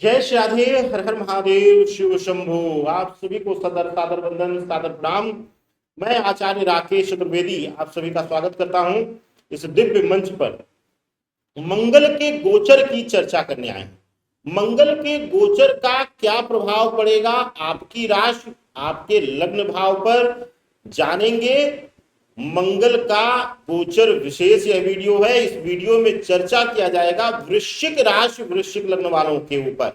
जय श्री राधे। हर हर महादेव, शिव शंभो। आप सभी को सदर सादर वंदन, सादर प्रणाम। मैं आचार्य राकेश चतुर्वेदी आप सभी का स्वागत करता हूं इस दिव्य मंच पर। मंगल के गोचर की चर्चा करने आए हैं। मंगल के गोचर का क्या प्रभाव पड़ेगा आपकी राशि, आपके लग्न भाव पर, जानेंगे। मंगल का गोचर विशेष यह वीडियो है। इस वीडियो में चर्चा किया जाएगा वृश्चिक राशि, वृश्चिक लग्न वालों के ऊपर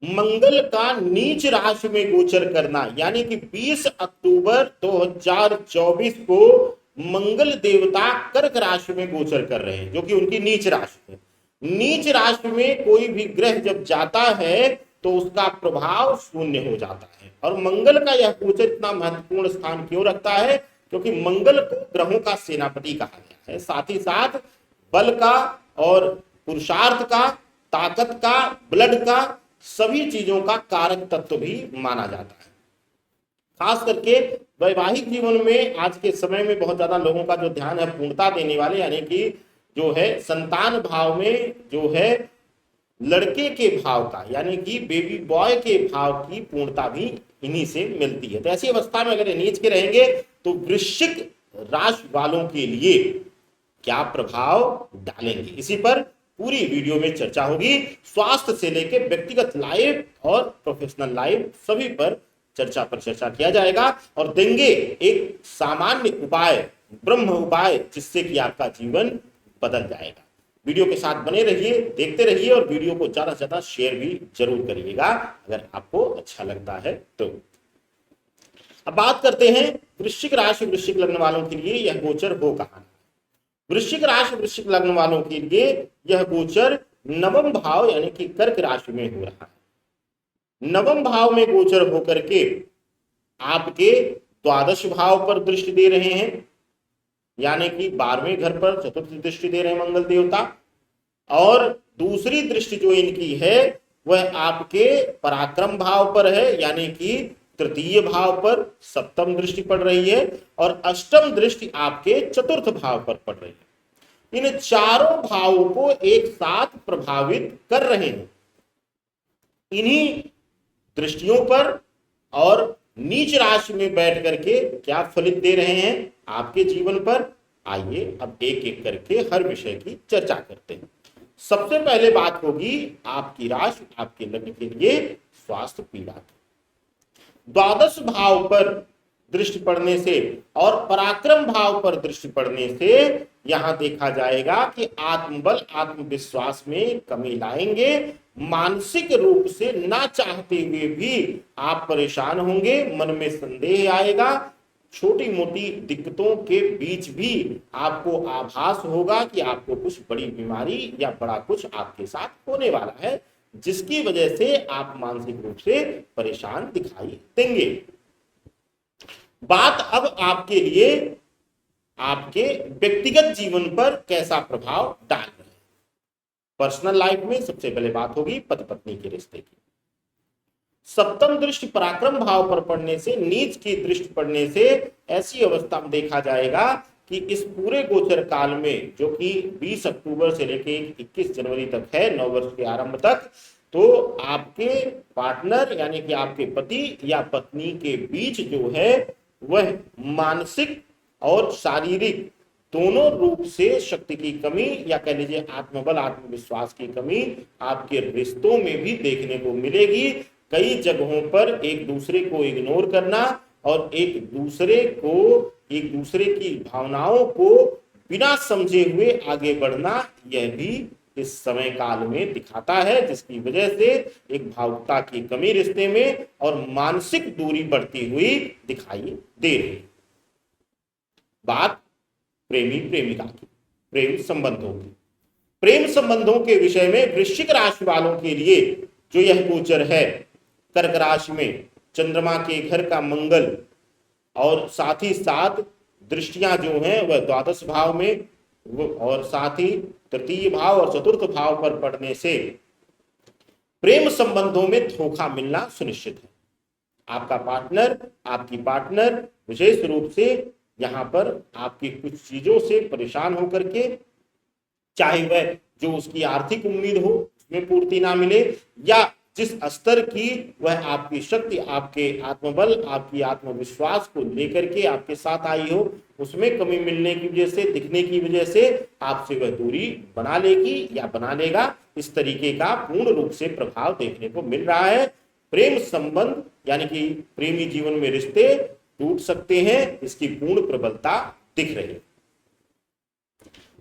मंगल का नीच राशि में गोचर करना, यानी कि 20 अक्टूबर 2024 को मंगल देवता कर्क राशि में गोचर कर रहे हैं, जो कि उनकी नीच राशि है। नीच राशि में कोई भी ग्रह जब जाता है तो उसका प्रभाव शून्य हो जाता है। और मंगल का यह गोचर इतना महत्वपूर्ण स्थान क्यों रखता है? क्योंकि मंगल को ग्रहों का सेनापति कहा गया है, साथ ही साथ बल का और पुरुषार्थ का, ताकत का, ब्लड का, सभी चीजों का कारक तत्व भी माना जाता है। खास करके वैवाहिक जीवन में आज के समय में बहुत ज्यादा लोगों का जो ध्यान है पूर्णता देने वाले, यानी कि जो है संतान भाव में जो है लड़के के भाव का, यानी कि बेबी बॉय के भाव की पूर्णता भी इन्हीं से मिलती है। तो ऐसी अवस्था में अगर नीच के रहेंगे तो वृश्चिक राशि वालों के लिए क्या प्रभाव डालेंगे, इसी पर पूरी वीडियो में चर्चा होगी। स्वास्थ्य से लेकर व्यक्तिगत लाइफ और प्रोफेशनल लाइफ सभी पर चर्चा किया जाएगा और देंगे एक सामान्य उपाय, ब्रह्म उपाय, जिससे कि आपका जीवन बदल जाएगा। वीडियो के साथ बने रहिए, देखते रहिए और वीडियो को ज्यादा से ज्यादा शेयर भी जरूर करिएगा अगर आपको अच्छा लगता है तो। अब बात करते हैं वृश्चिक राशि, वृश्चिक लग्न वालों के लिए यह गोचर हो कहां। वृश्चिक राशि, वृश्चिक लग्न वालों के लिए यह गोचर नवम भाव यानी कि कर्क राशि में हो रहा है। नवम भाव में गोचर होकर के आपके द्वादश भाव पर दृष्टि दे रहे हैं, यानी कि 12वें घर पर चतुर्थ दृष्टि दे रहे हैं मंगल देवता। और दूसरी दृष्टि जो इनकी है वह आपके पराक्रम भाव पर है, यानी कि तृतीय भाव पर सप्तम दृष्टि पड़ रही है और अष्टम दृष्टि आपके चतुर्थ भाव पर पड़ रही है। इन चारों भावों को एक साथ प्रभावित कर रहे हैं। इन्हीं दृष्टियों पर और नीच राशि में बैठ करके क्या फलित दे रहे हैं आपके जीवन पर, आइए अब एक एक करके हर विषय की चर्चा करते हैं। सबसे पहले बात होगी आपकी राशि, आपके लग्न के लिए स्वास्थ्य पीड़ा। द्वादश भाव पर दृष्टि पड़ने से और पराक्रम भाव पर दृष्टि पड़ने से यहां देखा जाएगा कि आत्मबल, आत्मविश्वास में कमी लाएंगे। मानसिक रूप से ना चाहते हुए भी आप परेशान होंगे, मन में संदेह आएगा। छोटी मोटी दिक्कतों के बीच भी आपको आभास होगा कि आपको कुछ बड़ी बीमारी या बड़ा कुछ आपके साथ होने वाला है, जिसकी वजह से आप मानसिक रूप से परेशान दिखाई देंगे। बात अब आपके लिए आपके व्यक्तिगत जीवन पर कैसा प्रभाव डाल रहे हैं। पर्सनल लाइफ में सबसे पहले बात होगी पति पत्नी के रिश्ते की। सप्तम दृष्टि पराक्रम भाव पर पड़ने से, नीच की दृष्टि पड़ने से ऐसी अवस्था में देखा जाएगा कि इस पूरे गोचर काल में, जो कि 20 अक्टूबर से लेकर 21 जनवरी तक है, 9 वर्ष के आरंभ तक, तो आपके पार्टनर यानी कि आपके पति या पत्नी के बीच जो है वह मानसिक और शारीरिक दोनों रूप से शक्ति की कमी या कह लीजिए आत्मबल, आत्मविश्वास की कमी आपके रिश्तों में भी देखने को मिलेगी। कई जगहों पर एक दूसरे को इग्नोर करना और एक दूसरे की भावनाओं को बिना समझे हुए आगे बढ़ना, यह भी इस समय काल में दिखाता है, जिसकी वजह से एक भावुकता की कमी रिश्ते में और मानसिक दूरी बढ़ती हुई दिखाई दे रही। बात प्रेमी प्रेमिका की, प्रेम संबंधों की। प्रेम संबंधों के विषय में वृश्चिक राशि वालों के लिए जो यह गोचर है, कर्क राशि में चंद्रमा के घर का मंगल और साथ ही साथ दृष्टियां जो हैं वह द्वादश भाव में और साथ ही तृतीय भाव और चतुर्थ भाव पर पड़ने से प्रेम संबंधों में धोखा मिलना सुनिश्चित है। आपका पार्टनर, आपकी पार्टनर विशेष रूप से यहां पर आपकी कुछ चीजों से परेशान होकर के, चाहे वह जो उसकी आर्थिक उम्मीद हो उसमें पूर्ति ना मिले, या जिस स्तर की वह आपकी शक्ति, आपके आत्मबल, आपकी आत्मविश्वास को लेकर के आपके साथ आई हो, उसमें कमी मिलने की वजह से, दिखने की वजह से आपसे वह दूरी बना लेगी या बना लेगा। इस तरीके का पूर्ण रूप से प्रभाव देखने को मिल रहा है। प्रेम संबंध यानी कि प्रेमी जीवन में रिश्ते टूट सकते हैं, इसकी पूर्ण प्रबलता दिख रही है।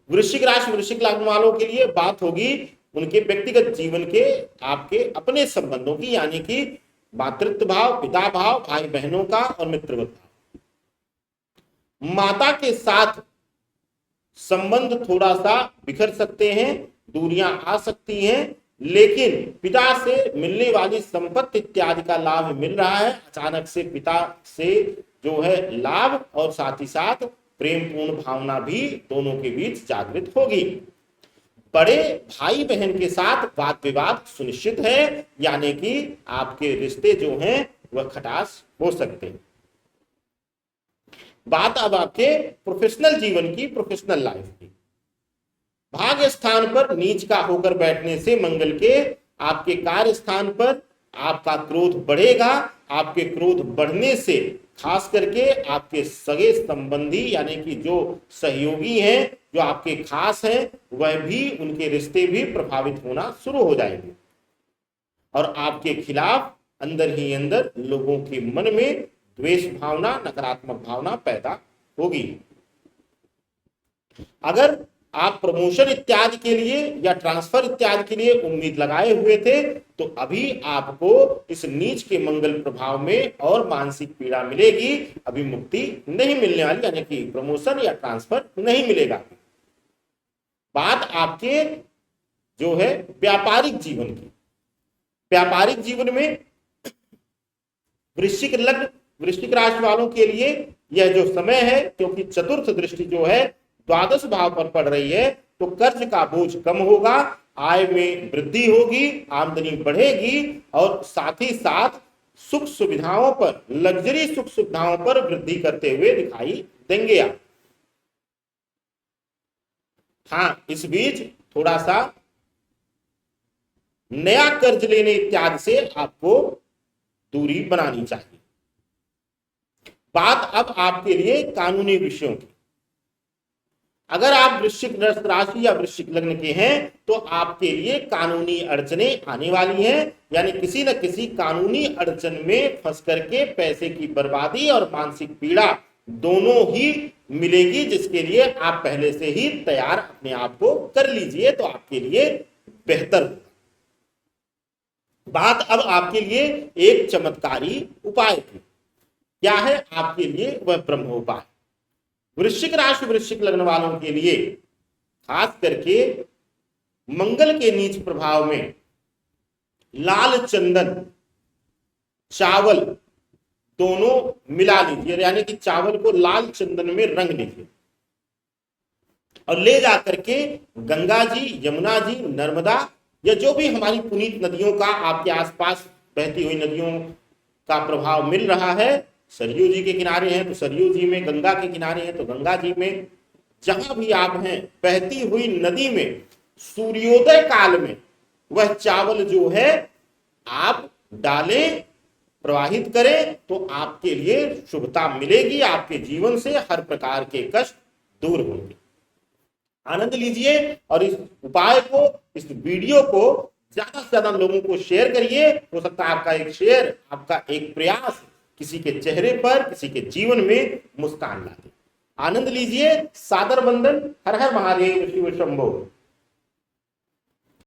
वृश्चिक राशि वृश्चिक लग्न वालों के लिए बात होगी उनके व्यक्तिगत जीवन के, आपके अपने संबंधों की, यानी कि मातृत्व भाव, पिता भाव, भाई बहनों का और मित्रवत भाव। माता के साथ संबंध थोड़ा सा बिखर सकते हैं, दूरियां आ सकती हैं, लेकिन पिता से मिलने वाली संपत्ति इत्यादि का लाभ मिल रहा है। अचानक से पिता से जो है लाभ और साथ ही साथ प्रेम पूर्ण भावना भी दोनों के बीच जागृत होगी। बड़े भाई बहन के साथ वाद विवाद सुनिश्चित है, यानी कि आपके रिश्ते जो हैं वह खटास हो सकते हैं। बात अब आपके प्रोफेशनल जीवन की, प्रोफेशनल लाइफ की। भाग्य स्थान पर नीच का होकर बैठने से मंगल के आपके कार्य स्थान पर आपका क्रोध बढ़ेगा। आपके क्रोध बढ़ने से खास करके आपके सगे संबंधी यानी कि जो सहयोगी हैं, जो आपके खास हैं, वह भी, उनके रिश्ते भी प्रभावित होना शुरू हो जाएंगे और आपके खिलाफ अंदर ही अंदर लोगों के मन में द्वेष भावना, नकारात्मक भावना पैदा होगी। अगर आप प्रमोशन इत्यादि के लिए या ट्रांसफर इत्यादि के लिए उम्मीद लगाए हुए थे, तो अभी आपको इस नीच के मंगल प्रभाव में और मानसिक पीड़ा मिलेगी। अभी मुक्ति नहीं मिलने वाली, यानी कि प्रमोशन या ट्रांसफर नहीं मिलेगा। बात आपके जो है व्यापारिक जीवन की। व्यापारिक जीवन में वृश्चिक लग्न वृश्चिक राशि वालों के लिए यह जो समय है, क्योंकि चतुर्थ दृष्टि जो है द्वादश भाव पर पड़ रही है, तो कर्ज का बोझ कम होगा, आय में वृद्धि होगी, आमदनी बढ़ेगी और साथ ही साथ सुख सुविधाओं पर, लग्जरी सुख सुविधाओं पर वृद्धि करते हुए दिखाई देंगे आप। हाँ, इस बीच थोड़ा सा नया कर्ज लेने इत्यादि से आपको दूरी बनानी चाहिए। बात अब आपके लिए कानूनी विषयों की। अगर आप वृश्चिक राशि या वृश्चिक लग्न के हैं, तो आपके लिए कानूनी अड़चनें आने वाली हैं, यानी किसी न किसी कानूनी अड़चन में फंस करके पैसे की बर्बादी और मानसिक पीड़ा दोनों ही मिलेगी, जिसके लिए आप पहले से ही तैयार अपने आप को कर लीजिए, तो आपके लिए बेहतर होगा। बात अब आपके लिए एक चमत्कारी उपाय की। क्या है आपके लिए वह ब्रह्म उपाय। वृश्चिक राशि वृश्चिक लग्न वालों के लिए खास करके मंगल के नीच प्रभाव में लाल चंदन, चावल दोनों मिला लीजिए, यानी कि चावल को लाल चंदन में रंग लीजिए और ले जाकर के गंगा जी, यमुना जी, नर्मदा या जो भी हमारी पुनीत नदियों का आपके आसपास बहती हुई नदियों का प्रभाव मिल रहा है, सरयू जी के किनारे हैं तो सरयू जी में, गंगा के किनारे हैं तो गंगा जी में, जहां भी आप हैं बहती हुई नदी में सूर्योदय काल में वह चावल जो है आप डालें, प्रवाहित करें, तो आपके लिए शुभता मिलेगी। आपके जीवन से हर प्रकार के कष्ट दूर होंगे। आनंद लीजिए और इस उपाय को, इस वीडियो को ज्यादा से ज्यादा लोगों को शेयर करिए। हो सकता है आपका एक शेयर, आपका एक प्रयास किसी के चेहरे पर, किसी के जीवन में मुस्कान ला दे। आनंद लीजिए। सादर वंदन। हर हर महादेव, शिव शंभो।